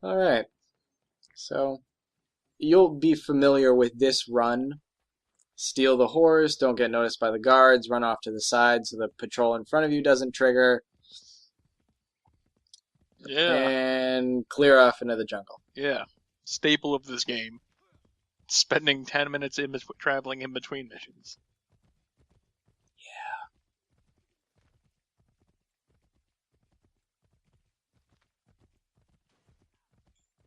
Alright, so you'll be familiar with this run. Steal the horse, don't get noticed by the guards, run off to the side so the patrol in front of you doesn't trigger, Yeah. and clear off into the jungle. Yeah. Staple of this game. Spending 10 minutes traveling in between missions.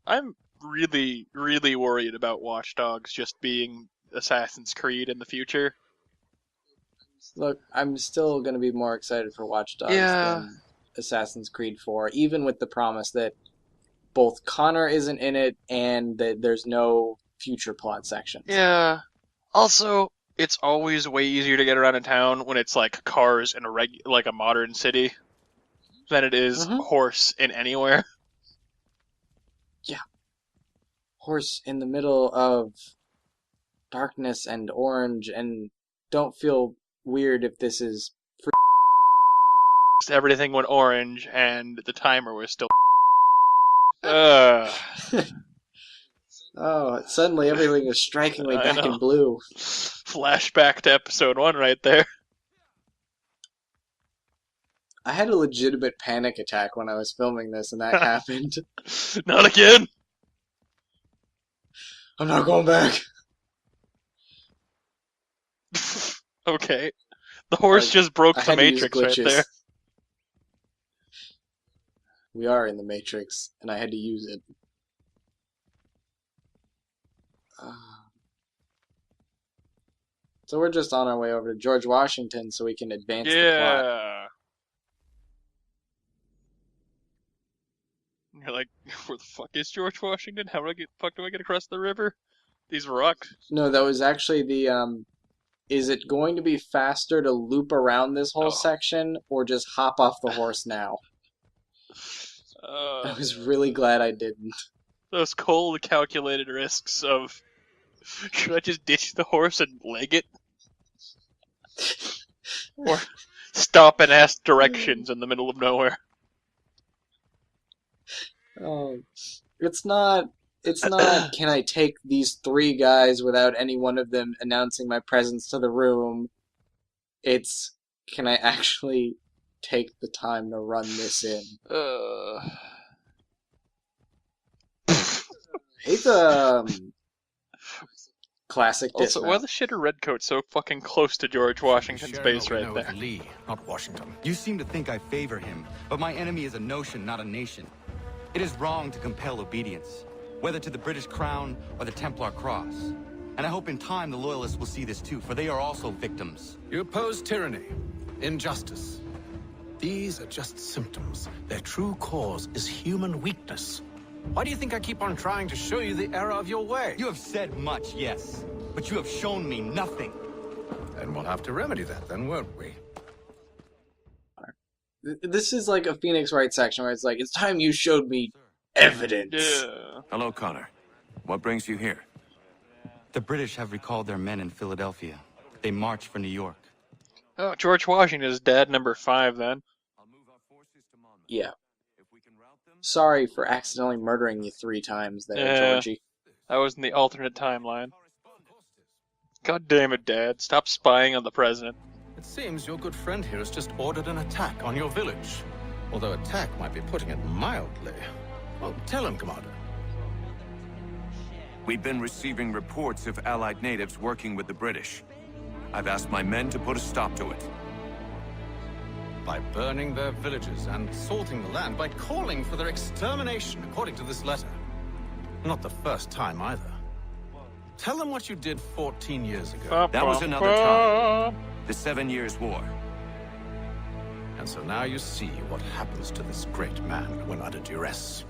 I'm really, really worried about Watch Dogs just being Assassin's Creed in the future. Look, I'm still going to be more excited for Watch Dogs than Assassin's Creed 4, even with the promise that both Connor isn't in it and that there's no future plot sections. Yeah. Also, it's always way easier to get around in town when it's like cars in a modern city than it is horse in anywhere. Yeah. Horse in the middle of darkness and orange, and don't feel weird if this is free. Everything went orange and the timer was still Oh, suddenly everything is strikingly back in blue. Flashback to episode 1 right there. I had a legitimate panic attack when I was filming this and that happened. Not again! I'm not going back. Okay. The horse just broke the Matrix right there. We are in the Matrix, and I had to use it. So we're just on our way over to George Washington so we can advance the plot. You're like, where the fuck is George Washington? How the fuck do I get across the river? These rocks? No, that was actually the, is it going to be faster to loop around this whole section, or just hop off the horse now? I was really glad I didn't. Those cold, calculated risks of, should I just ditch the horse and leg it? Or stop and ask directions in the middle of nowhere? Oh, it's not, can I take these 3 guys without any one of them announcing my presence to the room? It's, can I actually take the time to run this in? It's classic dismount. Also, why the shit are Redcoats so fucking close to George Washington's base right there? Lee, not Washington. You seem to think I favor him, but my enemy is a notion, not a nation. It is wrong to compel obedience, whether to the British Crown or the Templar Cross. And I hope in time the Loyalists will see this too, for they are also victims. You oppose tyranny, injustice. These are just symptoms. Their true cause is human weakness. Why do you think I keep on trying to show you the error of your way? You have said much, yes, but you have shown me nothing. And we'll have to remedy that then, won't we? This is like a Phoenix Wright section where it's like, it's time you showed me evidence. Yeah. Hello, Connor. What brings you here? The British have recalled their men in Philadelphia. They march for New York. Oh, George Washington is dead, number 5 then. Yeah. Sorry for accidentally murdering you 3 times there, Georgie. That was in the alternate timeline. God damn it, Dad. Stop spying on the president. It seems your good friend here has just ordered an attack on your village. Although attack might be putting it mildly. Well, tell him, Commander. We've been receiving reports of Allied natives working with the British. I've asked my men to put a stop to it. By burning their villages and salting the land, by calling for their extermination, according to this letter. Not the first time either. Tell them what you did 14 years ago. That was another time. The 7 Years' War. And so now you see what happens to this great man when under duress.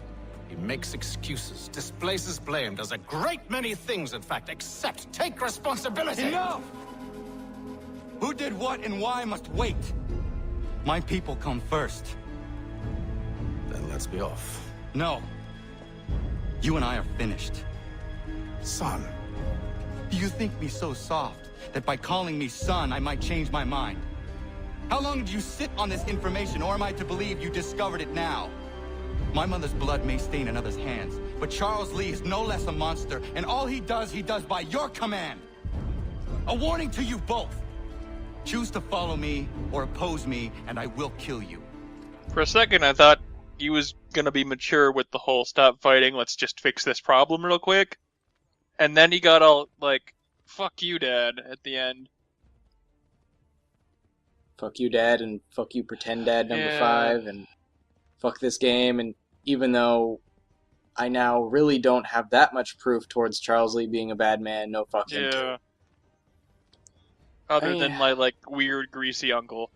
He makes excuses, displaces blame, does a great many things, in fact, except take responsibility. Enough! Who did what and why must wait. My people come first. Then let's be off. No. You and I are finished. Son. Do you think me so soft that by calling me son, I might change my mind? How long did you sit on this information, or am I to believe you discovered it now? My mother's blood may stain another's hands, but Charles Lee is no less a monster, and all he does by your command. A warning to you both. Choose to follow me or oppose me, and I will kill you. For a second, I thought he was gonna be mature with the whole stop fighting, let's just fix this problem real quick. And then he got all, like, fuck you, Dad, at the end. Fuck you, Dad, and fuck you, Pretend Dad number Yeah. 5, and fuck this game, and even though I now really don't have that much proof towards Charles Lee being a bad man, no fucking Yeah. Other I mean, than my, like, weird, greasy uncle.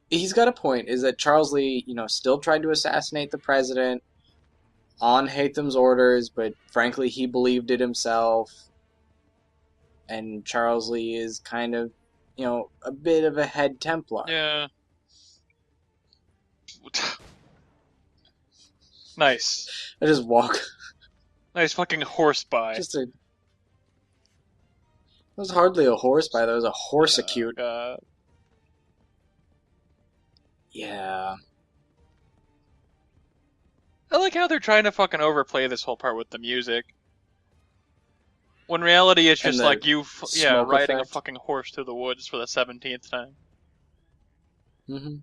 he's got a point, is that Charles Lee, still tried to assassinate the president on Hatham's orders, but frankly, he believed it himself. And Charles Lee is kind of, a bit of a head Templar. Yeah. Nice. I just walk. Nice fucking horse by. It was hardly a horse by, there was a horse-acute. Yeah. I like how they're trying to fucking overplay this whole part with the music. When reality it's And just the like you, smoke riding effect. a fucking horse through the woods for the 17th time. Mm-hmm.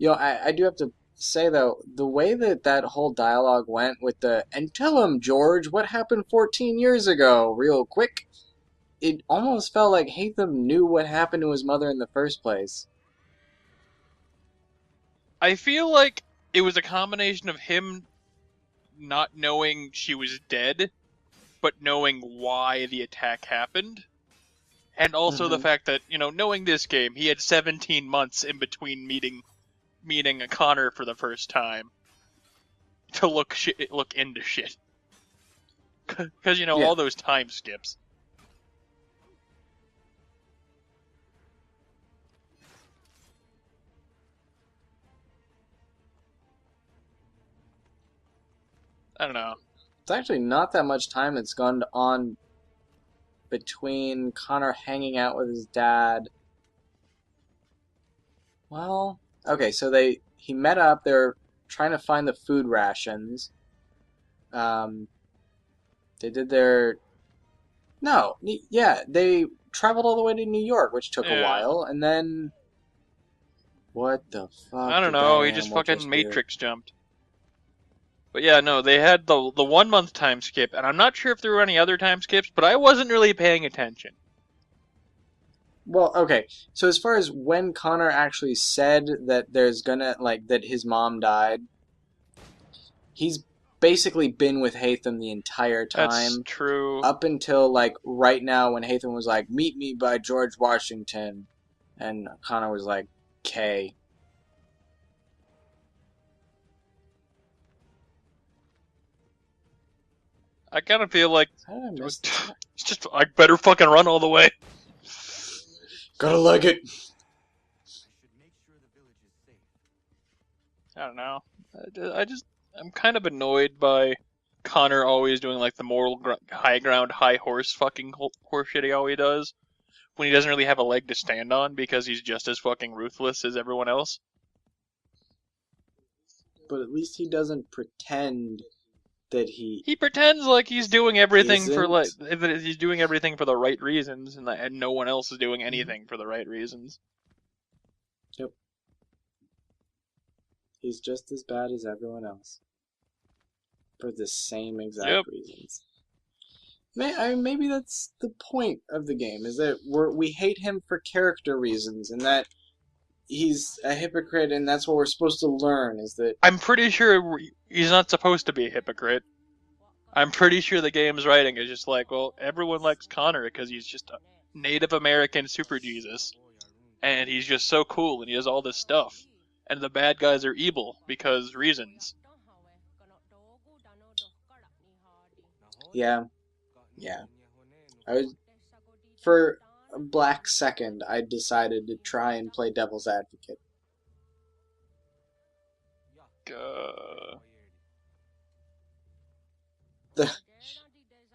I do have to say, though, the way that whole dialogue went with and tell him, George, what happened 14 years ago, real quick, it almost felt like Hatham knew what happened to his mother in the first place. I feel like it was a combination of him not knowing she was dead, but knowing why the attack happened. And also the fact that, knowing this game, he had 17 months in between meeting a Connor for the first time to look into shit. Because, all those time skips. I don't know. It's actually not that much time that's gone on between Connor hanging out with his dad. Well, okay, so he met up, they're trying to find the food rations. They did their... No, they traveled all the way to New York, which took a while, and then... What the fuck? I don't did know, that he just animal fucking do? Matrix jumped. But yeah, no, they had the 1 month time skip, and I'm not sure if there were any other time skips, but I wasn't really paying attention. Well, okay, so as far as when Connor actually said that that his mom died, he's basically been with Hatham the entire time. That's true. Up until, right now when Hatham was like, meet me by George Washington, and Connor was like, K. I kind of feel like How did I miss that? it's just I better fucking run all the way. Gotta like it. I don't know. I'm kind of annoyed by Connor always doing like the moral high ground, high horse fucking horse shit he always does when he doesn't really have a leg to stand on because he's just as fucking ruthless as everyone else. But at least he doesn't pretend that He pretends like he's doing everything for isn't. that he's doing everything for the right reasons, and no one else is doing anything for the right reasons. Yep. He's just as bad as everyone else. For the same exact reasons. Maybe that's the point of the game, is that we hate him for character reasons, and that he's a hypocrite, and that's what we're supposed to learn, is that... I'm pretty sure he's not supposed to be a hypocrite. I'm pretty sure the game's writing is just like, well, everyone likes Connor because he's just a Native American super Jesus. And he's just so cool, and he does all this stuff. And the bad guys are evil because reasons. Yeah. For a black second, I decided to try and play devil's advocate.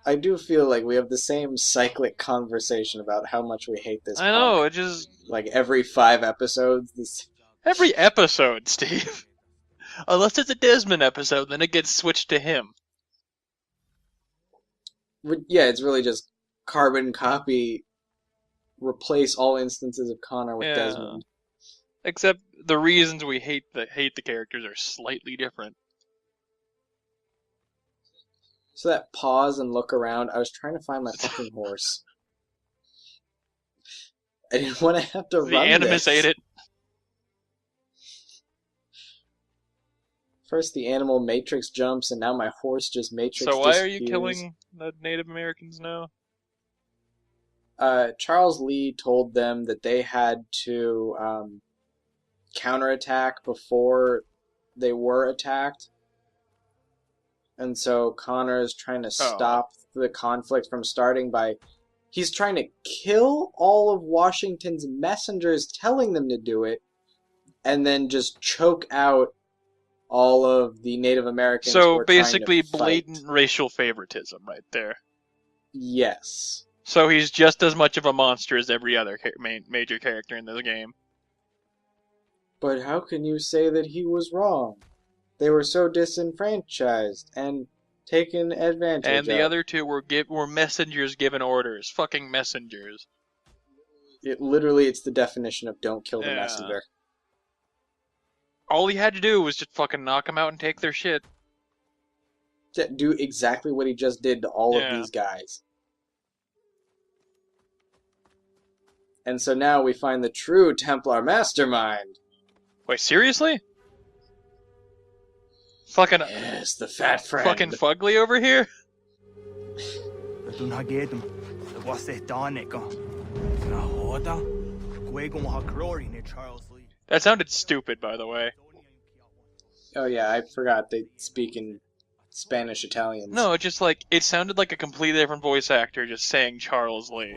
I do feel like we have the same cyclic conversation about how much we hate this. I know, punk. it just... Like every 5 episodes. Every episode, Steve. Unless it's a Desmond episode, then it gets switched to him. Yeah, it's really just carbon copy, replace all instances of Connor with Desmond. Except the reasons we hate the characters are slightly different. So that pause and look around, I was trying to find my fucking horse. I didn't want to have to run The Animus this. ate it. First the animal matrix jumps, and now my horse just matrix So why are you disappears. killing the Native Americans now? Charles Lee told them that they had to counterattack before they were attacked. And so Connor is trying to stop the conflict from starting by... He's trying to kill all of Washington's messengers telling them to do it, and then just choke out all of the Native Americans who So are trying to basically fight. blatant racial favoritism right there. Yes. So he's just as much of a monster as every other major character in the game. But how can you say that he was wrong? They were so disenfranchised and taken advantage of. And the other two were messengers given orders. Fucking messengers. It's the definition of don't kill the messenger. All he had to do was just fucking knock them out and take their shit. Do exactly what he just did to all of these guys. And so now we find the true Templar Mastermind. Wait, seriously? Fucking... Yes, the fat friend. Fucking fugly over here? That sounded stupid, by the way. Oh yeah, I forgot they speak in Spanish Italians. No, it's just like, it sounded like a completely different voice actor just saying Charles Lee.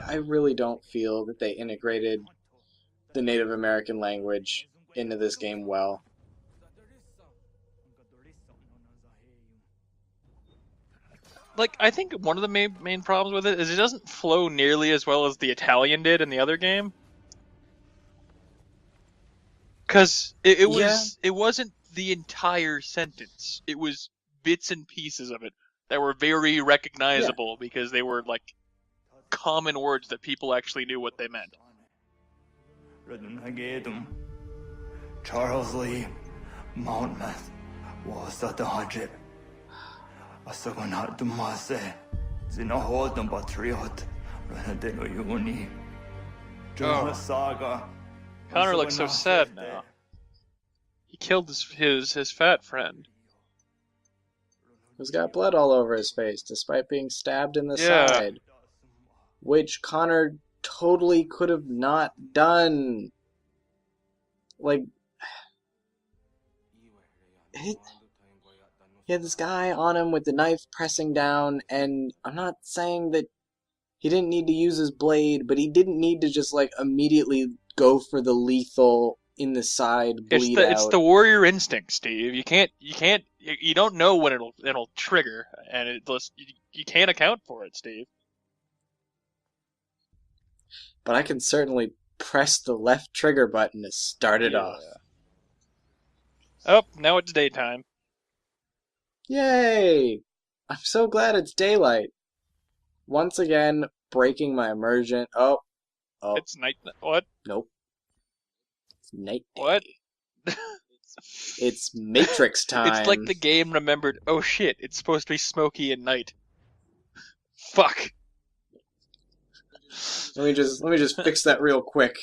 I really don't feel that they integrated the Native American language into this game well. Like, I think one of the main problems with it is it doesn't flow nearly as well as the Italian did in the other game. Because it wasn't the entire sentence. It was bits and pieces of it that were very recognizable because they were, like, common words that people actually knew what they meant. Charles Lee, Monmouth, was at the 100. Connor looks so sad now. He killed his fat friend. Who's got blood all over his face, despite being stabbed in the side. Which Connor totally could have not done. Like... He had this guy on him with the knife pressing down, and I'm not saying that he didn't need to use his blade, but he didn't need to just, like, immediately go for the lethal in the side, bleed out. It's the warrior instinct, Steve. You don't know when it'll trigger, and you can't account for it, Steve. But I can certainly press the left trigger button to start it off. Oh, now it's daytime. Yay! I'm so glad it's daylight. Once again, breaking my immersion. Oh. It's night. What? Nope. It's night day. What? It's Matrix time. It's like the game remembered, oh shit, it's supposed to be smoky at night. Fuck. Let me just fix that real quick.